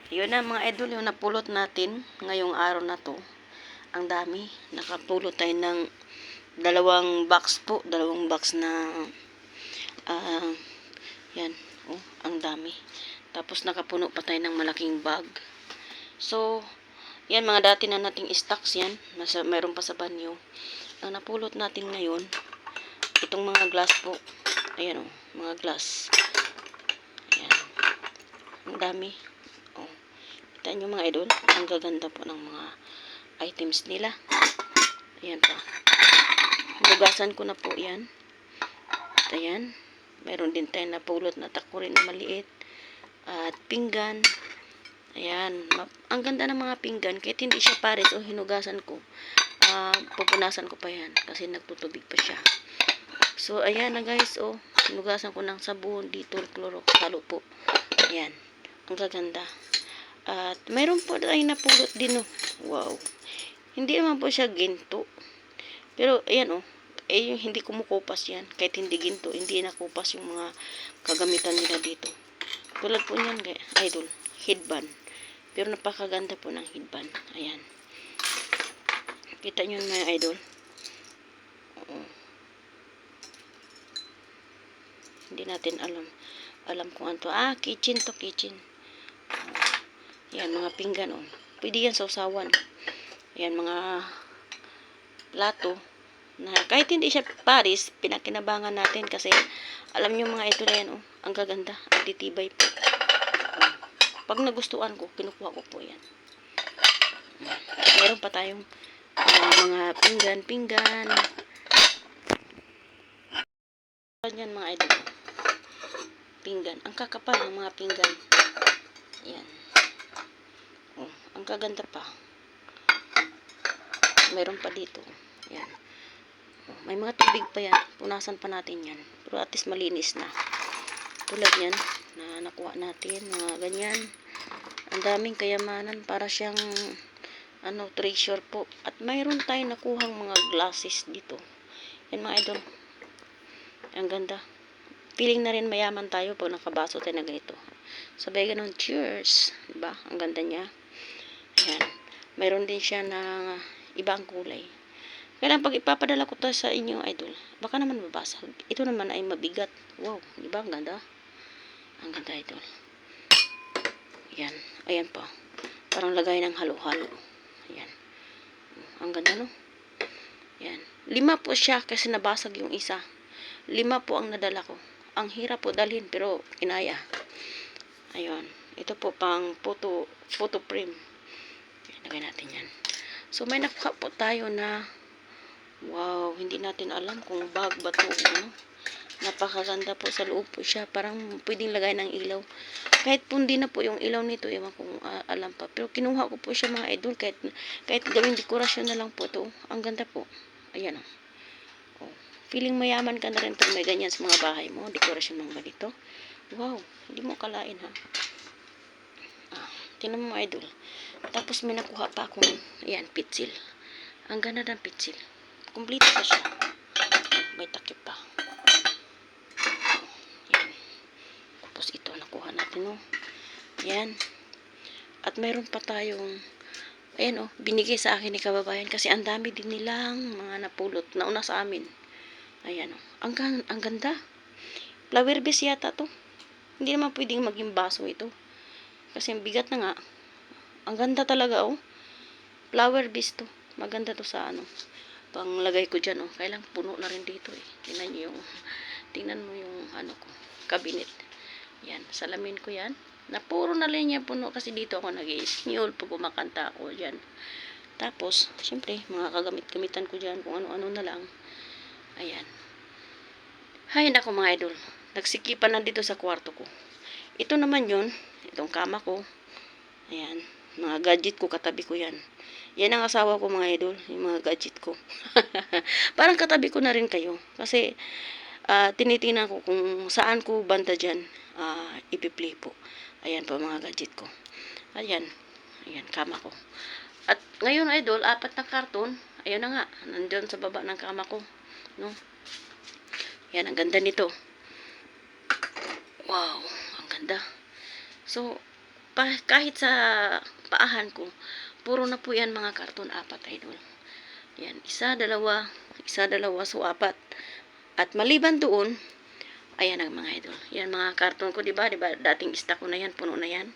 Yun na mga idol, yung napulot natin ngayong araw na to. Ang dami. Nakapulot tayo ng dalawang box po. Dalawang box na ah, yan. Oh, ang dami. Tapos nakapuno pa tayo ng malaking bag. So, yan mga dati na nating stocks yan. Mayroon pa sa banyo. Ang napulot natin ngayon, itong mga glass po. Ayan oh, mga glass. Ayan. Ang dami. Oh. Kita nyo mga idol, ang gaganda po ng mga items nila. Ayan pa. Bugasan ko na po yan. At ayan. Meron din tayo napulot na takurin na maliit. At pinggan. Ayan. Ang ganda ng mga pinggan. Kahit hindi siya pares o hinugasan ko. Pupunasan ko pa yan. Kasi nagtutubig pa siya. So, ayan na guys. Oh, hinugasan ko ng sabon, Dettol, Clorox, halo po. Ayan. Ang gaganda. At mayroon po tayo napulot din, oh. Wow. Hindi naman po siya ginto. Pero, ayan, oh. Yung hindi kumukupas yan. Kahit hindi ginto, hindi nakupas yung mga kagamitan nila dito. Tulad po niyan, idol. Headband. Pero napakaganda po ng headband. Ayan. Kita nyo mga idol. Oo. Hindi natin alam kung ano to. Kitchen to, kitchen. Yan, mga pinggan, oh. Pwede yan sa usawan. Yan, mga plato. Na kahit hindi siya paris, pinakinabangan natin kasi alam nyo mga ito na yan, oh. Ang gaganda. Ang titibay po. Pag nagustuhan ko, kinukuha ko po yan. Meron pa tayong mga pinggan. Yan mga idol. Pinggan. Ang kakapal ng mga pinggan. Yan. Oh, ang kaganda pa. Meron pa dito. Yan. Oh, may mga tubig pa yan. Punasan pa natin yan. Pero at least malinis na. Tulad yan na nakuha natin. Mga ganyan. Ang daming kayamanan. Para siyang treasure po. At mayroon tayong nakuhang mga glasses dito. Yan mga idol. Ang ganda. Feeling na rin mayaman tayo pag nakabaso tayo na ganito. Sabay ganun. Cheers. Diba? Ang ganda niya. Ayan. Mayroon din siya na ibang kulay. Kaya pag ipapadala ko to sa inyo, idol, baka naman mabasag. Ito naman ay mabigat. Wow. Diba? Ang ganda. Ang ganda, idol. Ayan. Ayan pa. Parang lagay ng halo-halo. Ayan. Ang ganda, no? Ayan. 5 po siya kasi nabasag yung isa. 5 po ang nadala ko. Ang hirap po dalhin pero kinaya. Ayun. Ito po pang photo frame. Lagay natin yan. So, may nakuha po tayo na wow, hindi natin alam kung bag ba ito. Ano? Napakaganda po sa loob po siya. Parang pwedeng lagay ng ilaw. Kahit pundi na po yung ilaw nito, ewan kung alam pa. Pero kinuha ko po siya mga idol. Kahit gawing dekorasyon na lang po ito. Ang ganda po. Ayan o. Oh. Feeling mayaman ka na rin pag may ganyan sa mga bahay mo. Dekorasyon ng ganito. Wow, hindi mo kalain ha. Tingnan mo idol. Tapos may nakuha pa akong, ayan, pitsil. Ang ganda ng pitsil. Complete pa siya. May takip pa. Ayan. Tapos ito, nakuha natin, oh. Ayan. At mayroon pa tayong, ayan, oh, binigay sa akin ni kababayan kasi ang dami din nilang mga napulot. Nauna sa amin. Ayan, oh. Ang ganda. Flower vase yata to. Hindi naman pwedeng maging baso ito. Kasi ang bigat na nga. Ang ganda talaga, oh. Flower vase to. Maganda to sa panglagay ko dyan, oh. Kailang puno na rin dito, eh. Tingnan mo yung ko, cabinet. Yan, salamin ko yan. Na puro na linya puno kasi dito ako nag-i-smule pag kumakanta ako dyan. Tapos, syempre, mga kagamit-gamitan ko dyan, kung ano-ano na lang. Ayan. Hay, nako mga idol. Nagsikipan na dito sa kwarto ko. Ito naman yun. Itong kama ko. Ayan. Mga gadget ko, katabi ko yan. Yan ang asawa ko mga idol. Yung mga gadget ko. Parang katabi ko na rin kayo. Kasi, tinitingnan ko kung saan ko banda dyan ipi-play po. Ayan po mga gadget ko. Ayan. Ayan, kama ko. At ngayon idol, 4 na karton. Ayan na nga. Nandun sa baba ng kama ko. No? Yan, ang ganda nito. Wow, ang ganda. So, kahit sa paahan ko, puro na po yan mga karton, 4 idol. Yan, isa, dalawa, so 4. At maliban doon, ayan ang mga idol. Yan mga karton ko, 'di ba? 'Di ba? Dating stock ko na yan, puno na yan.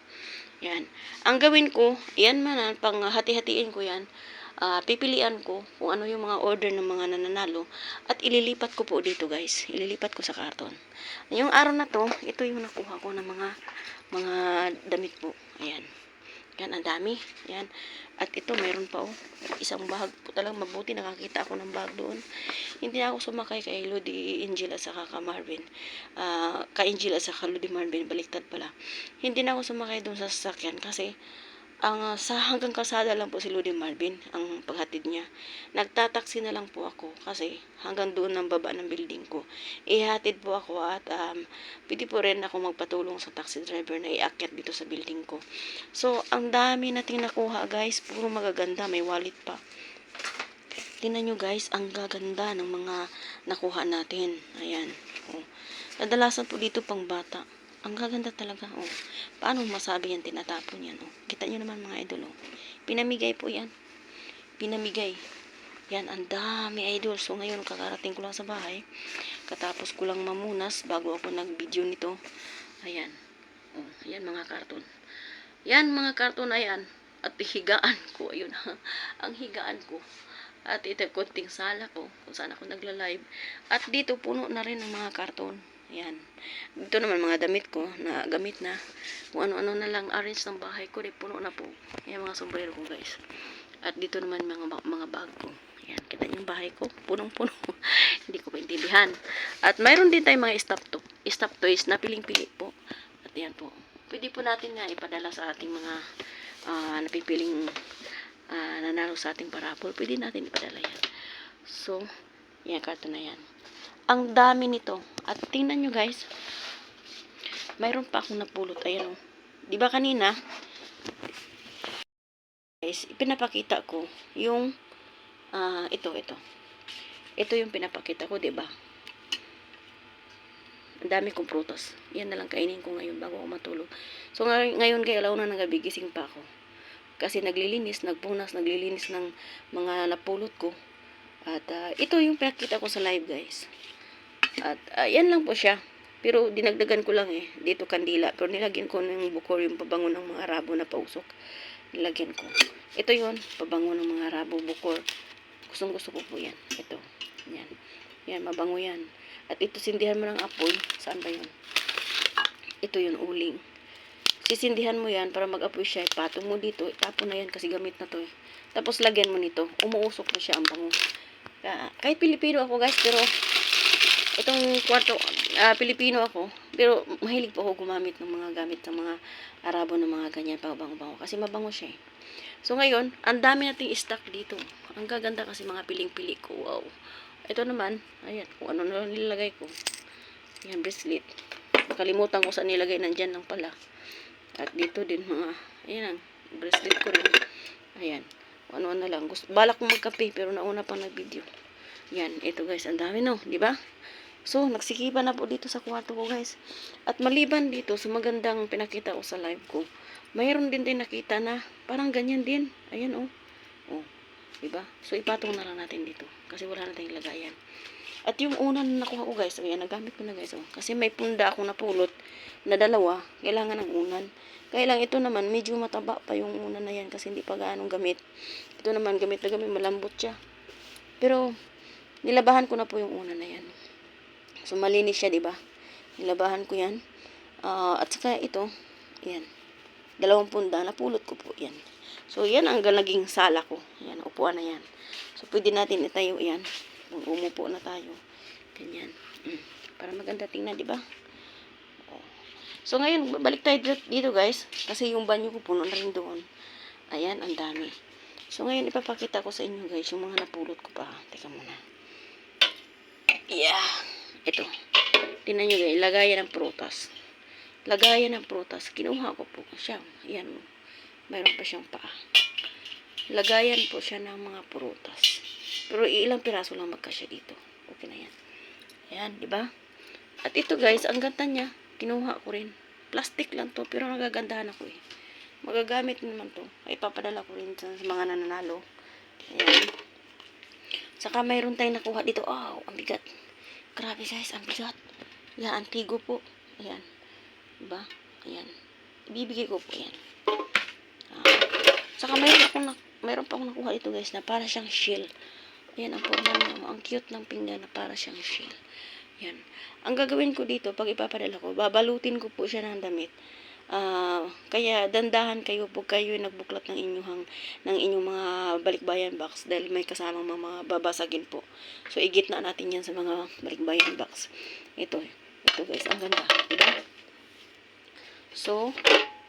Yan. Ang gawin ko, yan man, pang hati-hatiin ko yan. Pipilian ko kung ano yung mga order ng mga nananalo at ililipat ko po dito guys. Ililipat ko sa karton. Yung araw na to, ito yung nakuha ko ng mga damit po. Ayan. Yan, ang dami. Yan. At ito, meron pa isang bag po talagang mabuti. Nakakita ako ng bag doon. Hindi na ako sumakay kay Lodi Angel at saka ka Marvin. Kay Angel at saka Lodi Marvin. Baliktad pala. Hindi na ako sumakay doon sa sasakyan kasi sa hanggang kalsada lang po si Lodi Marvin ang paghatid niya. Nagtataksi na lang po ako kasi hanggang doon ng baba ng building ko. Ihatid po ako at pwede po rin ako magpatulong sa taxi driver na iakyat dito sa building ko. So, ang dami nating nakuha guys. Puro magaganda. May wallet pa. Tingnan nyo guys, ang gaganda ng mga nakuha natin. Ayan. Kadalasan po dito pang bata. Ang gaganda talaga, Paano masabi yan, tinatapon yan, Kita nyo naman mga idol, Pinamigay po yan. Pinamigay. Yan, ang dami idol. So, ngayon, kakarating ko lang sa bahay. Katapos ko lang mamunas bago ako nag-video nito. Ayan. Ayan mga karton. Yan mga karton, ayan. At higaan ko, ayun, ang higaan ko. At ito, konting sala ko, kung saan ako nagla-live. At dito, puno na rin ng mga karton. Yan. Dito naman mga damit ko na gamit na. Kung ano-ano na lang arrange ng bahay ko, puno na po. Yan mga sombrero ko guys. At dito naman mga bag ko. Yan, kita niyo yung bahay ko, punong-puno. Hindi ko maintindihan. At mayroon din tayong mga stop toys na piling-pili po. At yan po. Pwede po natin nga ipadala sa ating mga napipiling nanalo sa ating parapol. Pwede natin ipadala yan. So, yan, karton na yan. Ang dami nito. At tingnan nyo guys, mayroon pa akong napulot. Ayan Di ba kanina, guys, pinapakita ko yung ito. Ito yung pinapakita ko, di ba? Ang dami kong prutas. Yan na lang kainin ko ngayon bago ako matulog. So ngayon kay alaw na nagabigising pa ako. Kasi naglilinis, nagpunas, naglilinis ng mga napulot ko. At ito yung pinakita ko sa live guys. At yan lang po siya. Pero dinagdagan ko lang dito kandila. Pero nilagyan ko ng bukor yung pabango ng mga rabo na pausok. Nilagyan ko. Ito yun, pabango ng mga rabo, bukor. Gustong gusto ko po yan. Ito. Yan. Yan, mabango yan. At ito, sindihan mo ng apoy. Saan ba yun? Ito yun, uling. Sisindihan mo yan para mag-apoy siya. Patong mo dito. Itapon na yan kasi gamit na to Tapos lagyan mo nito. Umuusok na siya ang bango. Kahit Pilipino ako guys, pero itong kwarto, Pilipino ako, pero mahilig po ako gumamit ng mga gamit ng mga Arabo ng mga ganyan, pabango-bango. Kasi mabango siya So ngayon, ang dami nating stock dito. Ang gaganda kasi mga piling-pili ko. Wow. Ito naman, ayan, kung ano na nilagay ko. Ayan, bracelet. Nakalimutan ko saan nilagay, nandyan lang pala. At dito din mga, ayan ang bracelet ko rin. Ayan, ano na lang. Balak ko magkape, pero nauna pang nag-video. Yan, ito guys, ang dami di ba? So, nagsikipan na po dito sa kwarto ko guys. At maliban dito sa magandang pinakita ko sa live ko, mayroon din nakita na parang ganyan din. Ayan diba? So, ipatong na lang natin dito. Kasi wala na tayong lagayan. At yung una na nakuha ko guys, ayan, nagamit ko na guys. Kasi may punda akong napulot na dalawa, kailangan ng unan. Kaya lang ito naman, medyo mataba pa yung unan na yan kasi hindi pa gaanong gamit. Ito naman, gamit na gamit, malambot siya. Pero, nilabahan ko na po yung unan na yan. So, malinis siya, diba? Nilabahan ko yan. At saka ito, yan. 2 punda, napulot ko po yan. So, yan ang naging sala ko. Yan, upuan na yan. So, pwede natin itayo yan. Kung umupo na tayo. Ganyan. Para maganda tingnan, diba? So, ngayon, balik tayo dito, guys. Kasi yung banyo ko puno na rin doon. Ayan, ang dami. So, ngayon, ipapakita ko sa inyo, guys, yung mga napulot ko pa. Teka muna. Yeah. Ito. Tingnan nyo, guys. Lagayan ng prutas. Lagayan ng prutas. Kinuha ko po siya. Ayan. Mayroon pa siyang paa. Lagayan po siya ng mga prutas. Pero ilang piraso lang magkasya dito. Okay na yan. Ayan, di ba? At ito guys, ang ganda niya. Kinuha ko rin. Plastic lang to, pero nagagandahan ako magagamit naman to. Ay, papadala ko rin sa mga nananalo. Ayan. Saka mayroon tayong nakuha dito. Oh, ang bigat. Grabe guys, ang bigat. Yan, antigo po. Ayan. Diba? Ayan. Ibibigay ko po yan. Saka mayroon pa akong nakuha dito guys na para siyang shell. Ayan, ang forma niya. Ang cute ng pinggan na para siyang shell. Yan. Ang gagawin ko dito, pag ipapadala ko, babalutin ko po siya ng damit. Kaya dandahan kayo pag kayo nagbuklat ng inyong mga balikbayan box dahil may kasamang mga babasagin po. So, igitna natin yan sa mga balikbayan box. Ito guys, ang ganda. Diba? So,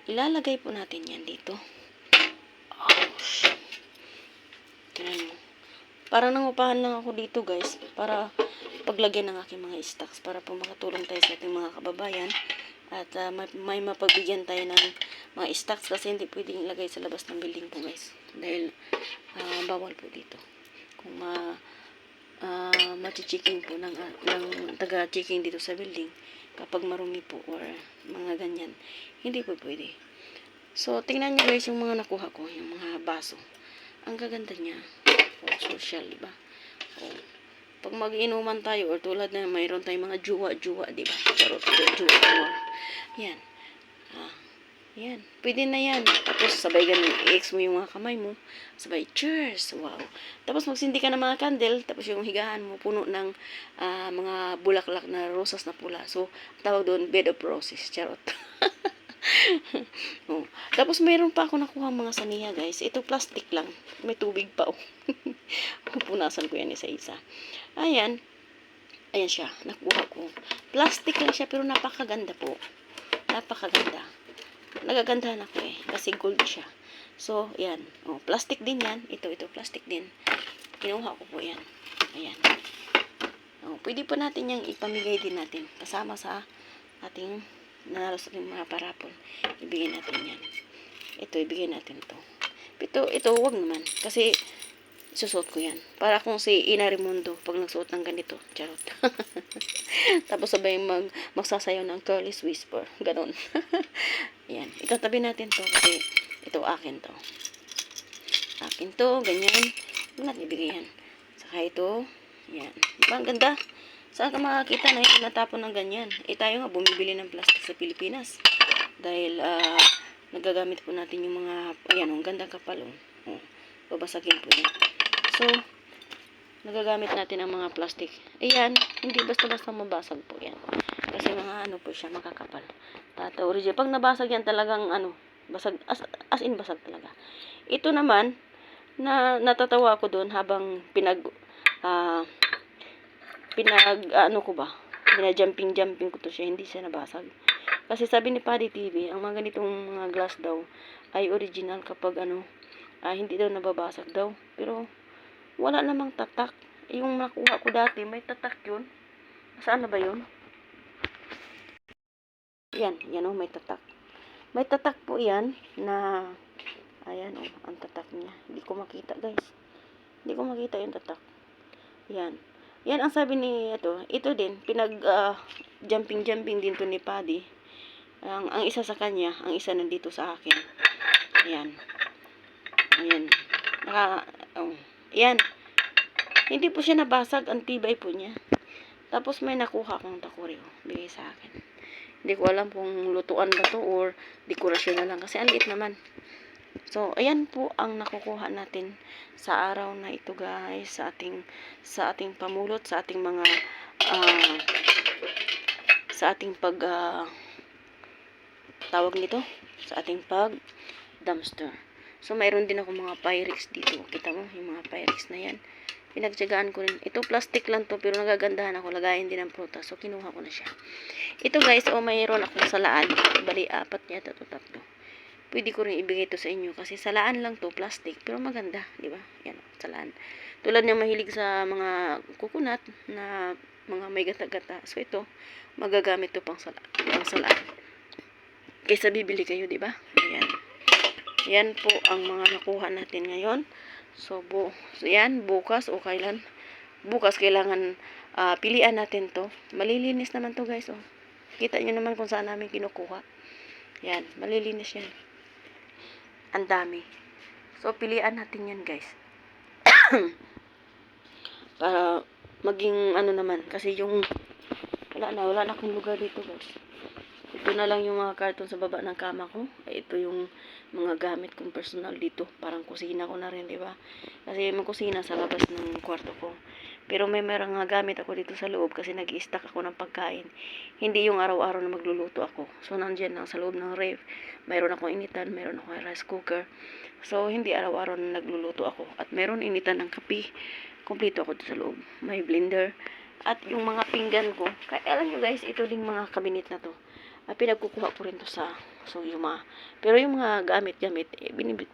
ilalagay po natin yan dito. Tignan mo. Parang nangupahan lang ako dito guys para paglagyan ng aking mga stocks para po makatulong tayo sa ating mga kababayan at may mapagbigyan tayo ng mga stocks kasi hindi pwedeng ilagay sa labas ng building po guys dahil bawal po dito kung machi-checking po ng taga-checking dito sa building kapag marumi po or mga ganyan hindi po pwede. So tingnan nyo guys yung mga nakuha ko, yung mga baso, ang gaganda niya. Social, diba? Pag mag-inuman tayo or tulad na mayroon tayong mga juwa-juwa, diba? Charot, juwa-juwa. Yan. Yan. Pwede na yan. Tapos sabay ganun, i-ex mo yung mga kamay mo. Sabay, cheers! Wow. Tapos magsindi ka ng mga candle. Tapos yung higaan mo puno ng mga bulaklak na rosas na pula. So, tawag doon, bed of roses. Charot. Tapos mayroon pa ako nakuha mga saniya guys. Ito plastic lang. May tubig pa pupunasan ko yan isa-isa. Ayan. Ayan siya. Nakuha ko. Plastic lang siya pero napakaganda po. Napakaganda. Nagagandahan ako kasi gold siya. So, yan. Plastic din yan. Ito plastic din. Kinuha ko po yan. Ayan. Pwede po natin yung ipamigay din natin. Kasama sa ating nanalo sa mga parapon. Ibigay natin yan. Ito, ibigay natin to. Ito, wag naman. Kasi, isusuot ko yan. Para kung si Ina Raimundo, pag nagsuot ng ganito. Charot. Tapos sabay magsasayaw ng Curly's Whisper. Ganon. Yan. Itatabi natin to. Kasi, ito, akin to. Akin to, ganyan. Huwag natin ibigay yan. Saka ito, yan. Diba, ang ganda? Saan ka makakita na yung natapon ng ganyan? Tayo nga bumibili ng plastic sa Pilipinas. Dahil nagagamit po natin yung mga, ayan, ang gandang kapal. Babasagin po yan. So, nagagamit natin ang mga plastic. Ayan, hindi basta-basta mabasag po yan. Kasi mga po siya, makakapal. Original. Pag nabasag yan talagang basag, as in basag talaga. Ito naman, natatawa ako doon habang jumping ko to siya, hindi siya nabasag. Kasi sabi ni Paddy TV, ang mga ganitong mga glass daw ay original kapag hindi daw nababasag daw. Pero wala namang tatak. Yung nakuha ko dati, may tatak yun. Saan na ba yun? Yan may tatak. May tatak po yan na ayan ang tatak niya. Hindi ko makita guys. Hindi ko makita yung tatak. Yan. Yan ang sabi ni ito din jumping din to ni Paddy. Ang isa sa kanya, ang isa nandito sa akin. Ayan. Ayan. Ayan. Hindi po siya nabasag, ang tibay po niya. Tapos may nakuha akong takuri, bigay sa akin. Hindi ko alam kung lutuan ba to or dekorasyon na lang kasi ang liit naman. So, ayan po ang nakukuha natin sa araw na ito guys, sa ating pamulot, sa ating mga sa ating tawag nito, sa ating dumpster. So, mayroon din ako mga Pyrex dito. Kita mo, yung mga Pyrex na yan. Pinagtyagaan ko rin. Ito, plastic lang to, pero nagagandahan ako. Lagayin din ng prutas. So, kinuha ko na siya. Ito guys, mayroon akong salaan. Bali, 4 yata to, 3. Pwede ko rin ibigay ito sa inyo. Kasi salaan lang to, plastic. Pero maganda, di ba? Yan, salaan. Tulad ng mahilig sa mga coconut na mga may gata-gata. So, ito, magagamit to pang salaan. Kaysa bibili kayo, di ba? Ayan. Yan po ang mga nakuha natin ngayon. So yan, bukas o kailan. Bukas kailangan pilian natin to. Malilinis naman to guys. Kita nyo naman kung saan namin kinukuha. Yan, malilinis yan. Ang dami. So, pilian natin yan, guys. Para maging ano naman. Kasi yung wala na akong lugar dito, guys. Ito na lang yung mga karton sa baba ng kama ko. Ito yung mga gamit kong personal dito. Parang kusina ko na rin, di ba? Kasi yung kusina sa labas ng kwarto ko. Pero may mga gamit ako dito sa loob kasi nag-i-stack ako ng pagkain. Hindi yung araw-araw na magluluto ako. So, nandiyan lang sa loob ng ref. Mayroon akong initan, mayroon akong rice cooker. So, hindi araw-araw na nagluluto ako. At mayroon initan ng kape. Kompleto ako dito sa loob. May blender. At yung mga pinggan ko. Kaya alam nyo guys, ito ding mga kabinet na to. Pinagkukuha ko rin to sa Sugyuma. Pero yung mga gamit-gamit,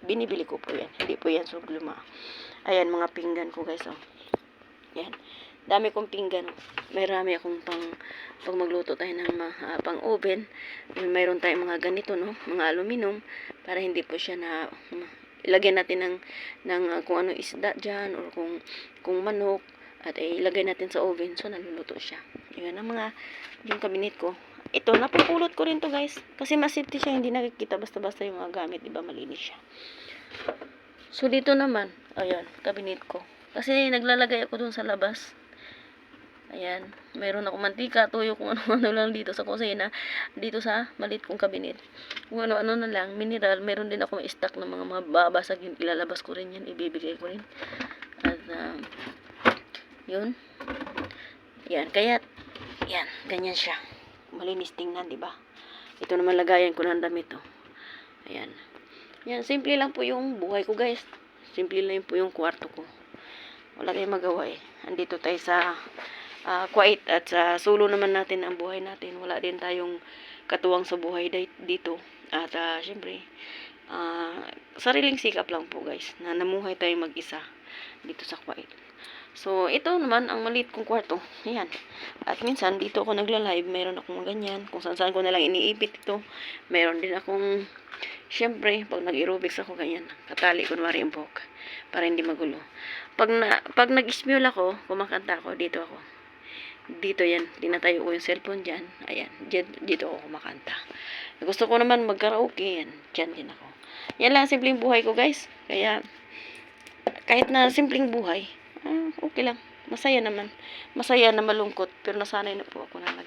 binibili ko po yan. Hindi po yan Sugyuma. Ayan, mga pinggan ko guys. Oh. Yan. Dami kong pinggan. May rami akong pang magluto tayo ng pang oven. Mayroon tayong mga ganito, no? Mga aluminum. Para hindi po siya na ilagay natin ng kung ano isda dyan or kung manok. At ilagay natin sa oven. So, naluluto siya. Yan ang yung cabinet ko. Ito, napupulot ko rin to guys. Kasi masafety siya, hindi nakikita basta-basta yung mga gamit. Diba, malinis siya. So, dito naman, ayan, cabinet ko. Kasi naglalagay ako dun sa labas. Ayan, mayroon ako mantika, tuyo, kung ano-ano lang dito sa kusina. Dito sa maliit kong cabinet. Kung ano-ano na lang, mineral, mayroon din ako stock ng mga mababasag. Ilalabas ko rin yan, ibibigay ko rin. At, yun. Yan, kaya, yan, ganyan siya. Malinis tingnan, di ba? Ito naman lagayan ko ng damit, oh. Ayan. Yan, simple lang po yung buhay ko, guys. Simple lang po yung kwarto ko. Wala tayong magawa, eh. Andito tayo sa Kuwait at sa sulo naman natin ang buhay natin. Wala din tayong katuwang sa buhay dito. At, syempre, sariling sikap lang po, guys, na namuhay tayong mag-isa dito sa Kuwait. So, ito naman ang maliit kong kwarto. Ayan. At minsan, dito ako nagla-live. Meron akong ganyan. Kung saan-saan ko nalang iniipit ito. Meron din akong, syempre, pag nag-aerobics ako, ganyan. Katali, kunwari yung buhok. Para hindi magulo. Pag nag-smule ako, kumakanta ako, dito ako. Dito yan. Tinatayo ko yung cellphone dyan. Ayan. Dito ako kumakanta. Gusto ko naman mag-karaoke. Yan. Dyan ako. Yan lang simpleng buhay ko, guys. Kaya, kahit na simpleng buhay, okay lang. Masaya naman. Masaya na malungkot. Pero nasanay na po ako na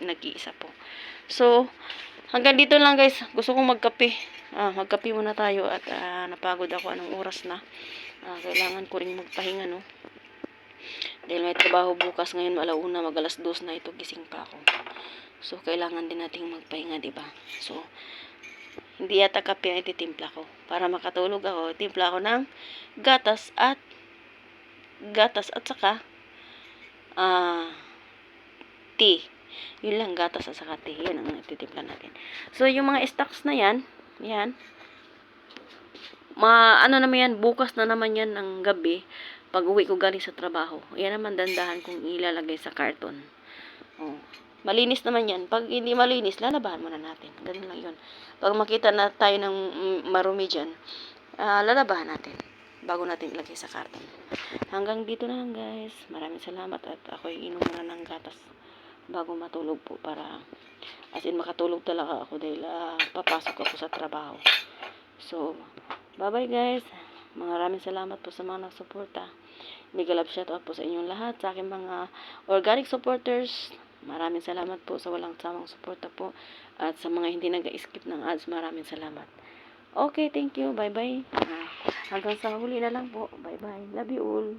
nag-iisa po. So, hanggang dito lang guys. Gusto kong magkape. Magkape muna tayo at napagod ako. Anong oras na. Kailangan ko rin magpahinga, no? Dahil may trabaho bukas ngayon. Alauna, mag-alas 2 na ito. Gising pa ako. So, kailangan din nating magpahinga, diba? So, hindi yata kape ang ititimpla ko. Para makatulog ako, timpla ako ng gatas at saka tea. Yun lang, gatas at saka tea. Yan ang ititimpla natin. So, yung mga stocks na yan, ano naman yan, bukas na naman yan ng gabi, pag uwi ko galing sa trabaho. Yan naman dandahan kong ilalagay sa karton. Oh. Malinis naman yan. Pag hindi malinis, lalabahan muna natin. Ganun lang yun. Pag makita na tayo ng marumi dyan, lalabahan natin bago natin ilagay sa karton. Hanggang dito na lang guys. Maraming salamat at ako'y inom muna ng gatas bago matulog po para as in makatulog talaga ako dahil papasok ako sa trabaho. So, bye-bye guys. Maraming salamat po sa mga nagsuporta. Mega love shoutout po sa inyong lahat, sa aking mga organic supporters. Maraming salamat po sa walang samang suporta po. At sa mga hindi nag-skip ng ads, maraming salamat. Okay, thank you. Bye-bye. Hanggang sa huli na lang po. Bye-bye. Love you all.